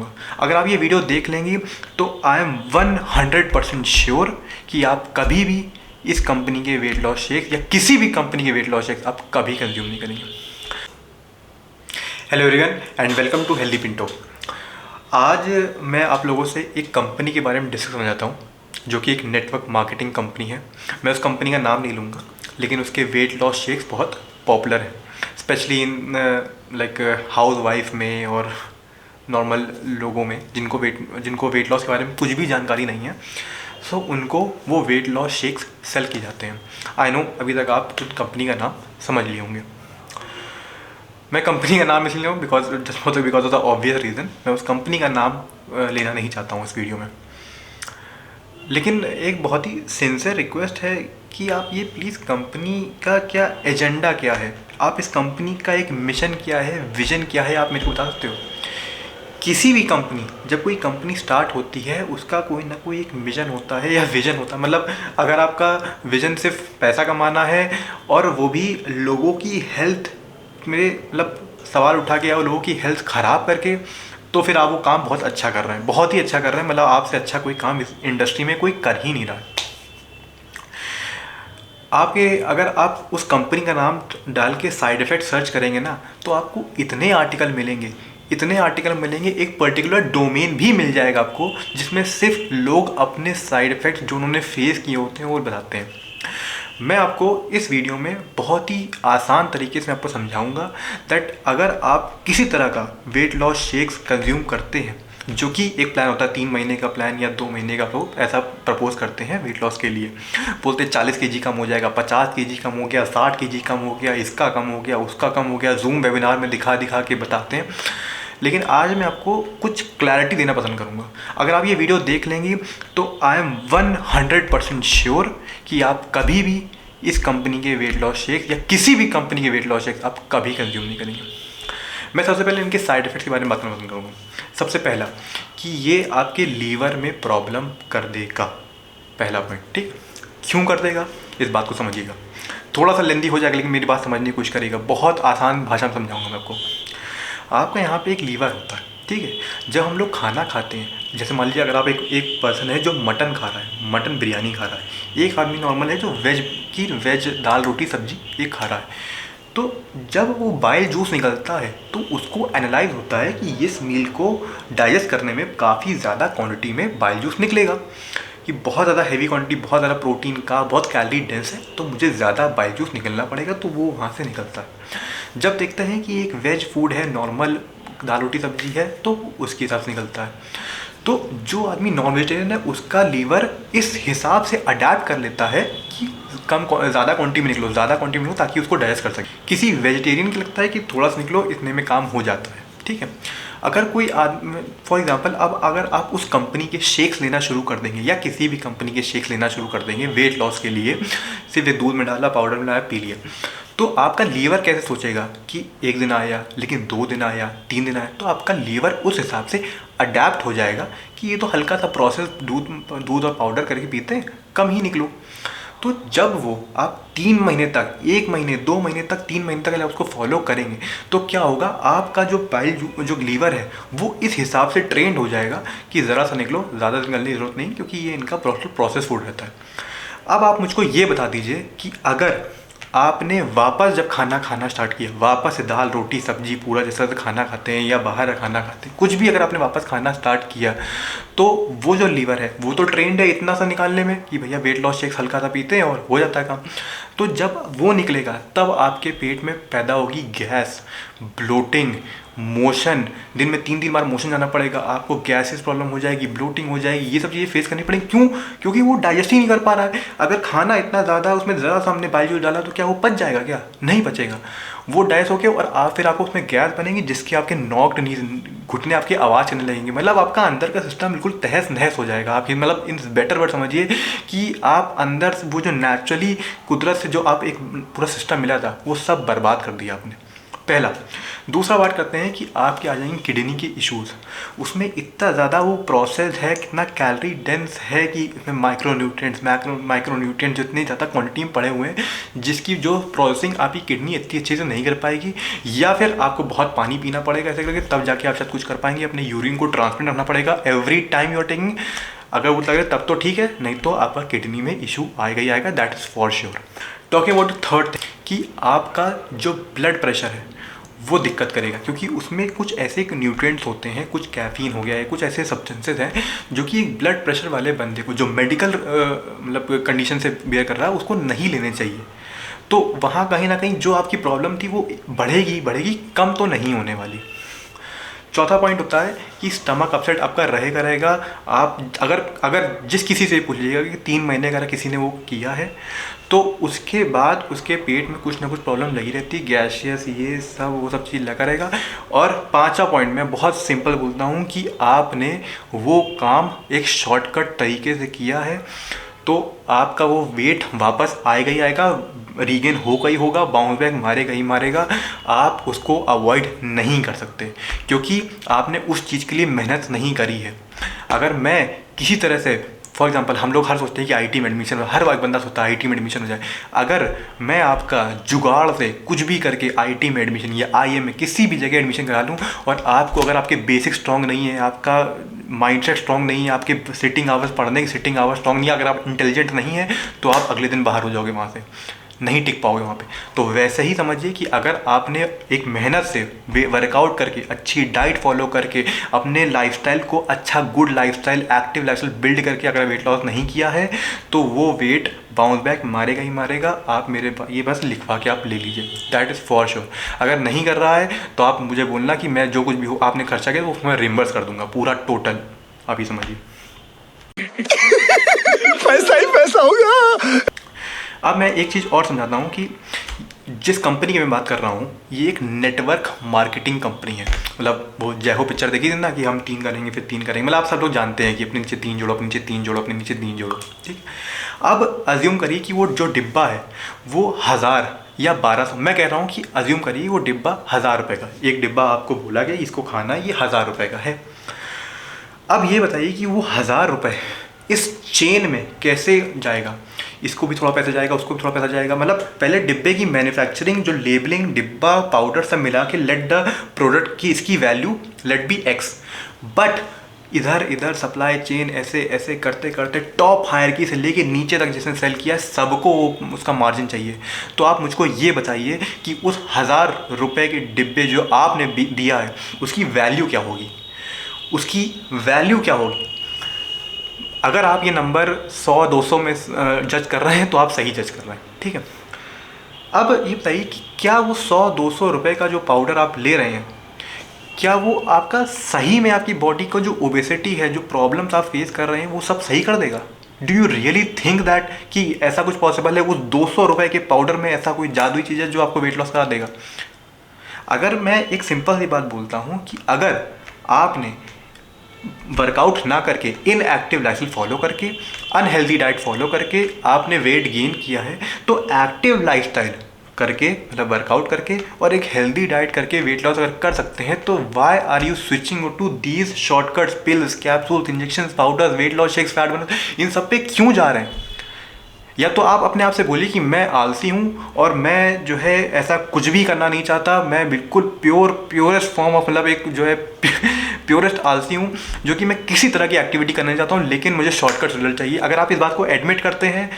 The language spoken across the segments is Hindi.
करूँगा। अगर आप ये वीडियो देख लेंगी तो आई एम 100% श्योर कि आप कभी भी इस कंपनी के वेट लॉस शेक या किसी भी कंपनी के वेट लॉस शेक आप कभी कंज्यूम नहीं करेंगे। Hello everyone and welcome to healthy Pinto. आज मैं आप लोगों से एक कंपनी के बारे में डिस्कस करना चाहता हूँ जो कि एक नेटवर्क मार्केटिंग कंपनी है। मैं उस कंपनी का नाम नहीं लूँगा, लेकिन उसके वेट लॉस शेक्स बहुत पॉपुलर हैं, specially in like house wife में और नॉर्मल लोगों में जिनको वेट लॉस के बारे में कुछ भी जानकारी नहीं है। सो उनको वो वेट लॉस शेक्स सेल किए जाते हैं। आई नो अभी तक आप उस कंपनी का नाम समझ लिए होंगे। मैं कंपनी का नाम इसलिए because of the obvious reason मैं उस कंपनी का नाम लेना नहीं चाहता हूँ इस वीडियो में। लेकिन एक बहुत ही सिंसियर रिक्वेस्ट है कि आप ये प्लीज़ कंपनी का क्या एजेंडा क्या है, आप इस कंपनी का एक मिशन क्या है, विज़न क्या है, आप मेरे को बता सकते हो। किसी भी कंपनी, जब कोई कंपनी स्टार्ट होती है उसका कोई ना कोई एक मिशन होता है या विज़न होता है। मतलब अगर आपका विज़न सिर्फ पैसा कमाना है और वो भी लोगों की हेल्थ में सवाल उठा के या लोगों की हेल्थ ख़राब करके, तो फिर आप वो काम बहुत अच्छा कर रहे हैं, बहुत ही अच्छा कर रहे हैं। मतलब आपसे अच्छा कोई काम इस इंडस्ट्री में कोई कर ही नहीं रहा है। अगर आप उस कंपनी का नाम डाल के साइड इफ़ेक्ट सर्च करेंगे ना, तो आपको इतने आर्टिकल मिलेंगे, एक पर्टिकुलर डोमेन भी मिल जाएगा आपको जिसमें सिर्फ लोग अपने साइड इफ़ेक्ट्स जो उन्होंने फेस किए होते हैं वो बताते हैं। मैं आपको इस वीडियो में बहुत ही आसान तरीके से आपको समझाऊंगा दैट अगर आप किसी तरह का वेट लॉस शेक्स कंज्यूम करते हैं, जो कि एक प्लान होता है 3 महीने का प्लान या 2 महीने का, तो ऐसा प्रपोज करते हैं वेट लॉस के लिए, बोलते हैं 40 kg कम हो जाएगा, 50 kg कम हो गया, 60 kg कम हो गया, इसका कम हो गया, उसका कम हो गया, जूम वेबिनार में दिखा के बताते हैं। लेकिन आज मैं आपको कुछ क्लैरिटी देना पसंद करूंगा। अगर आप ये वीडियो देख लेंगी तो आई एम 100% श्योर कि आप कभी भी इस कंपनी के वेट लॉस शेक या किसी भी कंपनी के वेट लॉस शेक आप कभी कंज्यूम नहीं करेंगे। मैं सबसे पहले इनके साइड इफ़ेक्ट्स के बारे में बात करना पसंद करूँगा। सबसे पहला कि ये आपके लीवर में प्रॉब्लम कर देगा, पहला पॉइंट। ठीक, क्यों कर देगा इस बात को समझिएगा। थोड़ा सा लेंदी हो जाएगा लेकिन मेरी बात समझने की कोशिश करिएगा, बहुत आसान भाषा में समझाऊंगा मैं आपको। आपका यहाँ पे एक लीवर होता है, ठीक है। जब हम लोग खाना खाते हैं, जैसे मान लीजिए अगर आप एक पर्सन है जो मटन खा रहा है, मटन बिरयानी खा रहा है, एक आदमी नॉर्मल है जो वेज दाल रोटी सब्जी ये खा रहा है, तो जब वो बाइल जूस निकलता है तो उसको एनालाइज होता है कि इस मील को डाइजेस्ट करने में काफ़ी ज़्यादा क्वांटिटी में बाइल जूस निकलेगा, कि बहुत ज़्यादा हैवी क्वांटिटी, बहुत ज़्यादा प्रोटीन का, बहुत कैलोरी डेंस है, तो मुझे ज़्यादा बाइल जूस निकलना पड़ेगा, तो वो वहाँ से निकलता है। जब देखते हैं कि एक वेज फूड है, नॉर्मल दाल रोटी सब्जी है, तो उसके हिसाब से निकलता है। तो जो आदमी नॉन वेजिटेरियन है उसका लीवर इस हिसाब से अडेप्ट कर लेता है कि ज़्यादा क्वांटिटी में निकलो ताकि उसको डाइजेस्ट कर सके। किसी वेजिटेरियन को लगता है कि थोड़ा सा निकलो, इतने में काम हो जाता है, ठीक है। अगर कोई आदमी फॉर एग्जांपल अब अगर आप उस कंपनी के शेक्स लेना शुरू कर देंगे या किसी भी कंपनी के शेक्स लेना शुरू कर देंगे वेट लॉस के लिए, सिर्फ दूध में डाला, पाउडर में डाला, पी लिया, तो आपका लीवर कैसे सोचेगा कि एक दिन आया, लेकिन 2 दिन आया, 3 दिन आया, तो आपका लीवर उस हिसाब से अडेप्ट हो जाएगा कि ये तो हल्का सा प्रोसेस दूध और पाउडर करके पीते हैं, कम ही निकलो। तो जब वो आप 3 महीने तक, 1 महीने, 2 महीने तक, 3 महीने तक अगर उसको फॉलो करेंगे तो क्या होगा, आपका जो लीवर है वो इस हिसाब से ट्रेंड हो जाएगा कि ज़रा सा निकलो, ज़्यादा निकलने की ज़रूरत नहीं, क्योंकि ये इनका प्रोसेस फूड रहता है। अब आप मुझको ये बता दीजिए कि अगर आपने वापस जब खाना स्टार्ट किया, वापस से दाल रोटी सब्जी पूरा जैसा खाना खाते हैं या बाहर खाना खाते हैं, कुछ भी अगर आपने वापस खाना स्टार्ट किया, तो वो जो लीवर है वो तो ट्रेंड है इतना सा निकालने में कि भैया वेट लॉस शेक्स हल्का सा पीते हैं और हो जाता है काम। तो जब वो निकलेगा तब आपके पेट में पैदा होगी गैस, ब्लोटिंग, मोशन, दिन में 3 बार मोशन जाना पड़ेगा, आपको गैसेस प्रॉब्लम हो जाएगी, ब्लोटिंग हो जाएगी, ये सब चीज़ें फेस करनी पड़ेगी। क्यों? क्योंकि वो डाइजेस्ट ही नहीं कर पा रहा है। अगर खाना इतना ज़्यादा उसमें ज़रा सा हमने बाइल डाला तो क्या वो पच जाएगा? क्या नहीं पचेगा, वो डाइजेस्ट होके और फिर आपको उसमें गैस बनेगी जिसकी आपके नॉक्ड नीज, घुटने आपकी आवाज़ करने लगेंगे। मतलब आपका अंदर का सिस्टम बिल्कुल तहस नहस हो जाएगा। आप मतलब इन बेटर वर्ड समझिए कि आप अंदर वो जो नेचुरली कुदरत से जो आप एक पूरा सिस्टम मिला था वो सब बर्बाद कर दिया आपने। पहला। दूसरा बात करते हैं कि आपके आ जाएंगे किडनी के इश्यूज़। उसमें इतना ज़्यादा वो प्रोसेस है, कितना कैलोरी डेंस है कि इसमें माइक्रोन्यूट्रिएंट्स जितनी ज़्यादा क्वांटिटी में पड़े हुए हैं, जिसकी जो प्रोसेसिंग आपकी किडनी इतनी अच्छे से नहीं कर पाएगी, या फिर आपको बहुत पानी पीना पड़ेगा ऐसे करके, तब जाके आप शायद कुछ कर पाएंगे। अपने यूरिन को ट्रांसमिट रखना पड़ेगा every time you are taking. अगर वो लगे तब तो ठीक है, नहीं तो आपका किडनी में इशू आएगा ही आएगा, that is for sure. Talking about third कि आपका जो ब्लड प्रेशर है वो दिक्कत करेगा, क्योंकि उसमें कुछ ऐसे न्यूट्रिएंट्स होते हैं, कुछ कैफीन हो गया है, कुछ ऐसे सब्सटेंसेस हैं जो कि एक ब्लड प्रेशर वाले बंदे को जो मेडिकल मतलब कंडीशन से बियर कर रहा है उसको नहीं लेने चाहिए। तो वहाँ कहीं ना कहीं जो आपकी प्रॉब्लम थी वो बढ़ेगी, कम तो नहीं होने वाली। चौथा पॉइंट होता है कि स्टमक अपसेट आपका रहेगा। आप अगर जिस किसी से पूछिएगा कि 3 महीने का किसी ने वो किया है, तो उसके बाद उसके पेट में कुछ ना कुछ प्रॉब्लम लगी रहती है, गैसियस ये सब वो सब चीज़ लगा रहेगा। और पांचवा पॉइंट मैं बहुत सिंपल बोलता हूँ कि आपने वो काम एक शॉर्टकट तरीके से किया है, तो आपका वो वेट वापस आएगा ही आएगा, रीगेन होगा ही होगा, बाउंस बैक मारेगा ही मारेगा। आप उसको अवॉइड नहीं कर सकते, क्योंकि आपने उस चीज़ के लिए मेहनत नहीं करी है। अगर मैं किसी तरह से, फॉर एग्जांपल हम लोग हर सोचते हैं कि आईटी में एडमिशन हो, हर बंदा सोचता है आईटी में एडमिशन हो जाए। अगर मैं आपका जुगाड़ से कुछ भी करके आईटी में एडमिशन या आईएम में किसी भी जगह एडमिशन करा लूँ, और आपको अगर आपके बेसिक स्ट्रॉन्ग नहीं है, आपका माइंडसेट स्ट्रॉन्ग नहीं है, आपके सिटिंग आवर्स पढ़ने की सिटिंग आवर्स स्ट्रॉन्ग नहीं है, अगर आप इंटेलिजेंट नहीं है, तो आप अगले दिन बाहर हो जाओगे, वहाँ से नहीं टिक पाओगे वहाँ पे। तो वैसे ही समझिए कि अगर आपने एक मेहनत से वर्कआउट करके, अच्छी डाइट फॉलो करके, अपने लाइफस्टाइल को अच्छा good lifestyle, active lifestyle build करके अगर वेट लॉस नहीं किया है, तो वो वेट बाउंस बैक मारेगा ही मारेगा। आप मेरे ये बस लिखवा के आप ले लीजिए, दैट इज़ फॉर श्योर। अगर नहीं कर रहा है तो आप मुझे बोलना कि मैं जो कुछ भी हो आपने खर्चा किया वो उसमें रिम्बर्स कर दूंगा पूरा टोटल। आप ही समझिए पैसा ही पैसा होगा। अब मैं एक चीज़ और समझाता हूँ कि जिस कंपनी की मैं बात कर रहा हूँ, ये एक नेटवर्क मार्केटिंग कंपनी है। मतलब वो जय हो पिक्चर देखी थी ना कि हम 3 करेंगे फिर 3 करेंगे, मतलब आप सब लोग जानते हैं कि अपने नीचे 3 जोड़ो, अपने नीचे 3 जोड़ो, अपने नीचे 3 जोड़ो, ठीक। अब अज्यूम करिए कि वो जो डिब्बा है वो 1000 या 1200, मैं कह रहा हूँ कि अज्यूम करिए वो डिब्बा 1000 रुपये का, एक डिब्बा आपको बोला गया इसको खाना है, ये 1000 रुपये का है। अब ये बताइए कि वो 1000 रुपये इस चेन में कैसे जाएगा। इसको भी थोड़ा पैसा जाएगा, उसको भी थोड़ा पैसा जाएगा। मतलब पहले डिब्बे की मैन्युफैक्चरिंग, जो लेबलिंग, डिब्बा, पाउडर सब मिला के लेट द प्रोडक्ट की इसकी value let be X, but इधर इधर सप्लाई चेन ऐसे ऐसे करते करते टॉप हायरकी से लेके नीचे तक जिसने सेल किया सबको उसका मार्जिन चाहिए। तो आप मुझको ये बताइए कि उस 1000 रुपये के डिब्बे जो आपने दिया है उसकी वैल्यू क्या होगी, उसकी वैल्यू क्या होगी। अगर आप ये नंबर 100-200 में जज कर रहे हैं तो आप सही जज कर रहे हैं, ठीक है। अब ये बताइए कि क्या वो 100-200 रुपये का जो पाउडर आप ले रहे हैं, क्या वो आपका सही में आपकी बॉडी को जो ओबेसिटी है, जो प्रॉब्लम्स आप फेस कर रहे हैं, वो सब सही कर देगा। Do you really think that कि ऐसा कुछ पॉसिबल है, उस 200 रुपये के पाउडर में ऐसा कोई जादुई चीज़ है जो आपको वेट लॉस करा देगा। अगर मैं एक सिंपल सी बात बोलता हूँ कि अगर आपने वर्कआउट ना करके, इनएक्टिव लाइफस्टाइल फॉलो करके, अनहेल्दी डाइट फॉलो करके आपने वेट गेन किया है, तो एक्टिव लाइफस्टाइल करके, मतलब वर्कआउट करके और एक हेल्दी डाइट करके वेट लॉस अगर कर सकते हैं, तो why are you switching to these shortcuts, pills, capsules, injections, powders, weight loss shakes, fat burner, इन सब पे क्यों जा रहे हैं। या तो आप अपने आप से बोलिए कि मैं आलसी हूँ और मैं जो है ऐसा कुछ भी करना नहीं चाहता, मैं बिल्कुल प्योरेस्ट फॉर्म ऑफ, मतलब एक जो है प्योरेस्ट आलसी हूँ जो कि मैं किसी तरह की एक्टिविटी करना नहीं चाहता हूँ, लेकिन मुझे शॉर्टकट रिजल्ट चाहिए। अगर आप इस बात को एडमिट करते हैं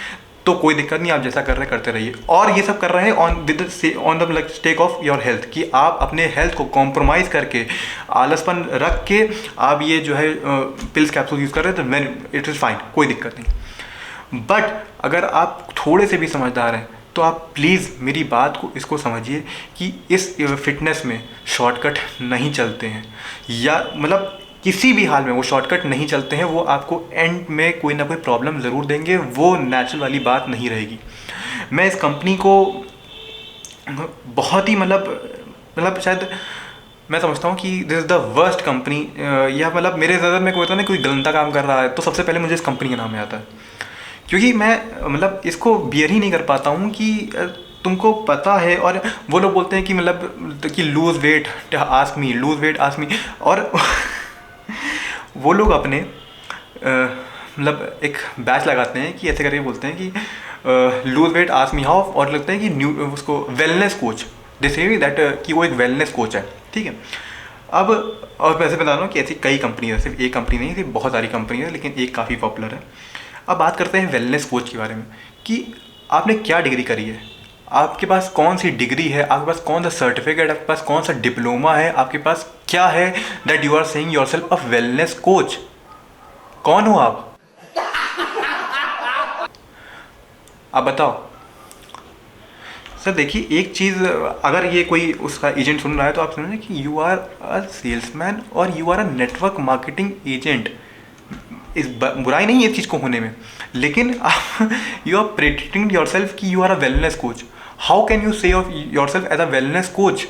तो कोई दिक्कत नहीं, आप जैसा कर रहे हैं करते रहिए। और ये सब कर रहे हैं on the stake of your health, कि आप अपने हेल्थ को कॉम्प्रोमाइज़ करके, आलसपन रख के आप ये जो है पिल्स कैप्सूल यूज़ कर रहे हैं, तो मैं इट इज़ फाइन, कोई दिक्कत नहीं। बट अगर आप थोड़े से भी समझदार हैं तो आप प्लीज़ मेरी बात को इसको समझिए कि इस फिटनेस में शॉर्टकट नहीं चलते हैं, या मतलब किसी भी हाल में वो शॉर्टकट नहीं चलते हैं। वो आपको एंड में कोई ना कोई प्रॉब्लम ज़रूर देंगे, वो नेचुरल वाली बात नहीं रहेगी। मैं इस कंपनी को बहुत ही मतलब शायद मैं समझता हूँ कि this is the worst company, या मतलब मेरे नज़र में कोई होता है ना, कोई गलता काम कर रहा है तो सबसे पहले मुझे इस कंपनी का नाम आता है, क्योंकि मैं मतलब इसको बियर ही नहीं कर पाता हूँ कि तुमको पता है, और वो लोग बोलते हैं कि मतलब कि lose weight ask me, lose weight ask me, और वो लोग अपने मतलब एक बैच लगाते हैं कि ऐसे करके बोलते हैं कि lose weight ask me how, और लगता है कि उसको wellness coach, they say that कि वो एक वेलनेस कोच है, ठीक है। अब और वैसे बता रहा हूँ कि ऐसी कई कंपनी है, सिर्फ एक कंपनी नहीं, सिर्फ बहुत सारी कंपनी है, लेकिन एक काफ़ी पॉपुलर है। अब बात करते हैं वेलनेस कोच के बारे में कि आपने क्या डिग्री करी है, आपके पास कौन सी डिग्री है, आपके पास कौन सा सर्टिफिकेट, आपके पास कौन सा डिप्लोमा है, आपके पास क्या है that you are saying yourself a wellness coach. कौन हो आप बताओ। सर देखिए, एक चीज़, अगर ये कोई उसका एजेंट सुन रहा है तो आप समझें कि यू आर अ सेल्समैन और you are a network marketing agent. इस बुराई नहीं है इस चीज़ को होने में, लेकिन you are predicting your self कि you are a wellness coach. How can you say your self as a wellness coach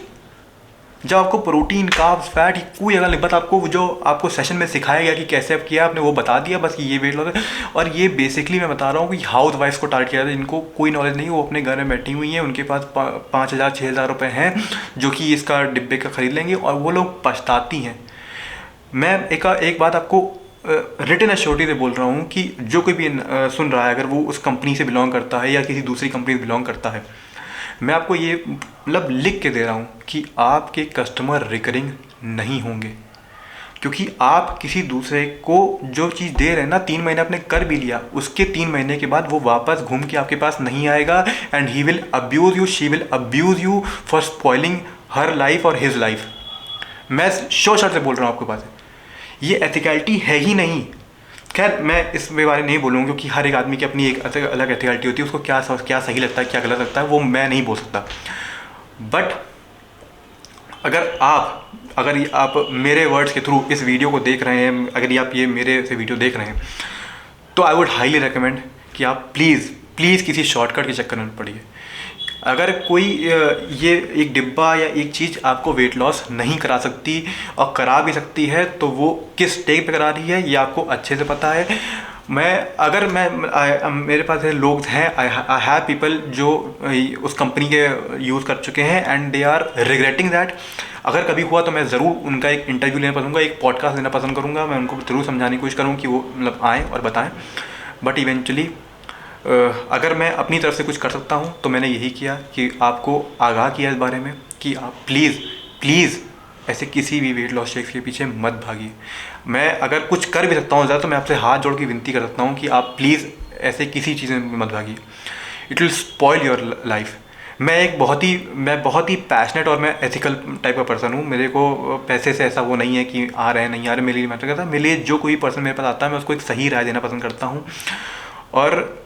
जब आपको प्रोटीन, कार्ब्स, फैट कोई अगर नहीं, बस आपको जो आपको सेशन में सिखाया गया कि कैसे आप किया, आपने वो बता दिया बस कि ये वेट लॉस है। और ये बेसिकली मैं बता रहा हूँ कि हाउस वाइफ को टारगेट किया जाता है, जिनको कोई नॉलेज नहीं, वो अपने घर में बैठी हुई हैं, उनके पास 5,000 6,000 रुपये हैं जो कि इसका डिब्बे का ख़रीद लेंगे, और वो लोग पछताती हैं। मैं एक बात आपको रिटन एश्योरिटी से बोल रहा हूँ कि जो कोई भी सुन रहा है, अगर वो उस कंपनी से बिलोंग करता है या किसी दूसरी कंपनी से बिलोंग करता है, मैं आपको ये मतलब लिख के दे रहा हूँ कि आपके कस्टमर रिकरिंग नहीं होंगे, क्योंकि आप किसी दूसरे को जो चीज़ दे रहे हैं ना, 3 महीने आपने कर भी लिया, उसके 3 महीने के बाद वो वापस घूम के आपके पास नहीं आएगा, and he will abuse you, she will abuse you for spoiling her life और हिज लाइफ। मैं शोर से बोल रहा हूँ आपके पास, ये एथिकलिटी है ही नहीं। खैर मैं इस बारे में नहीं बोलूँगा, क्योंकि हर एक आदमी की अपनी एक अलग एथिकलिटी होती है, उसको क्या सही लगता है, क्या गलत लगता है, वो मैं नहीं बोल सकता। बट अगर आप मेरे वर्ड्स के थ्रू इस वीडियो को देख रहे हैं, अगर आप ये मेरे से वीडियो देख रहे हैं, तो आई वुड हाईली रिकमेंड कि आप प्लीज़ किसी शॉर्टकट के चक्कर में पड़िए। अगर कोई ये एक डिब्बा या एक चीज़ आपको वेट लॉस नहीं करा सकती, और करा भी सकती है, तो वो किस स्टेज पे करा रही है ये आपको अच्छे से पता है। मेरे पास लोग हैं, आई हैव पीपल जो उस कंपनी के यूज़ कर चुके हैं, and they are regretting that. अगर कभी हुआ तो मैं ज़रूर उनका एक इंटरव्यू लेना पसंद करूँगा, एक पॉडकास्ट लेना पसंद करूँगा, मैं उनको ज़रूर समझाने की कोशिश करूँगा कि वो मतलब आएँ और बताएँ। बट इवेंचुअली अगर मैं अपनी तरफ से कुछ कर सकता हूँ तो मैंने यही किया कि आपको आगाह किया इस बारे में कि आप प्लीज़ ऐसे किसी भी वेट लॉस शेक्स के पीछे मत भागिए। मैं अगर कुछ कर भी सकता हूँ ज़्यादा, तो मैं आपसे हाथ जोड़ के विनती कर सकता हूँ कि आप प्लीज़ ऐसे किसी चीज़ में मत भागिए। It will spoil your life. मैं बहुत ही पैशनेट और मैं एथिकल टाइप का पर्सन हूँ। मेरे को पैसे से ऐसा वो नहीं है कि आ रहे हैं नहीं आ रहे, मेरे लिए मैटर करता है। मेरे लिए जो कोई पर्सन मेरे पास आता है, मैं उसको एक सही राय देना पसंद करता हूँ। और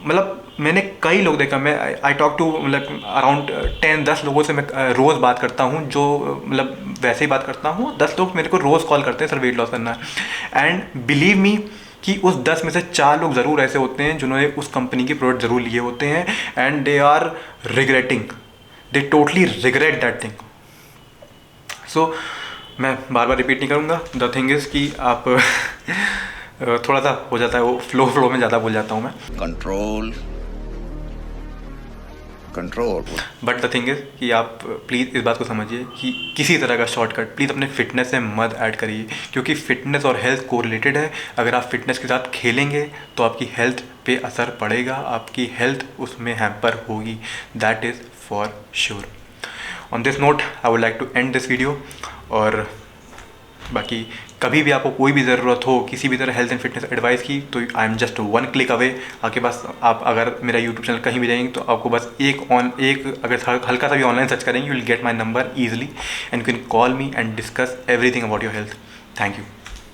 मतलब मैंने कई लोग देखा, मैं आई टॉक टू मतलब अराउंड 10-10 लोगों से मैं रोज़ बात करता हूँ, जो मतलब वैसे ही बात करता हूँ। 10 लोग मेरे को रोज़ कॉल करते हैं, सर वेट लॉस करना है। एंड बिलीव मी कि उस 10 में से 4 लोग ज़रूर ऐसे होते हैं जिन्होंने उस कंपनी के प्रोडक्ट ज़रूर लिए होते हैं, and they are regretting, they totally regret that thing. So मैं बार बार रिपीट नहीं करूँगा। द थिंग इज़ कि आप थोड़ा सा हो जाता है वो फ्लो में ज़्यादा बोल जाता हूँ मैं। Control. But the thing is कि आप प्लीज़ इस बात को समझिए कि किसी तरह का शॉर्टकट प्लीज़ अपने फिटनेस से मत ऐड करिए, क्योंकि फिटनेस और हेल्थ कोरिलेटेड है। अगर आप फिटनेस के साथ खेलेंगे तो आपकी हेल्थ पे असर पड़ेगा, आपकी हेल्थ उसमें हैम्पर होगी, that is for sure. On this note I would like to end this video. और बाकी कभी भी आपको कोई भी ज़रूरत हो किसी भी तरह हेल्थ एंड फिटनेस एडवाइस की, तो I am just 1 click away. आपके पास आप अगर मेरा यूट्यूब चैनल कहीं भी जाएंगे तो आपको बस एक अगर हल्का सा भी ऑनलाइन सर्च करेंगे, you will get my number easily, and you can call me and discuss everything about your health. Thank you.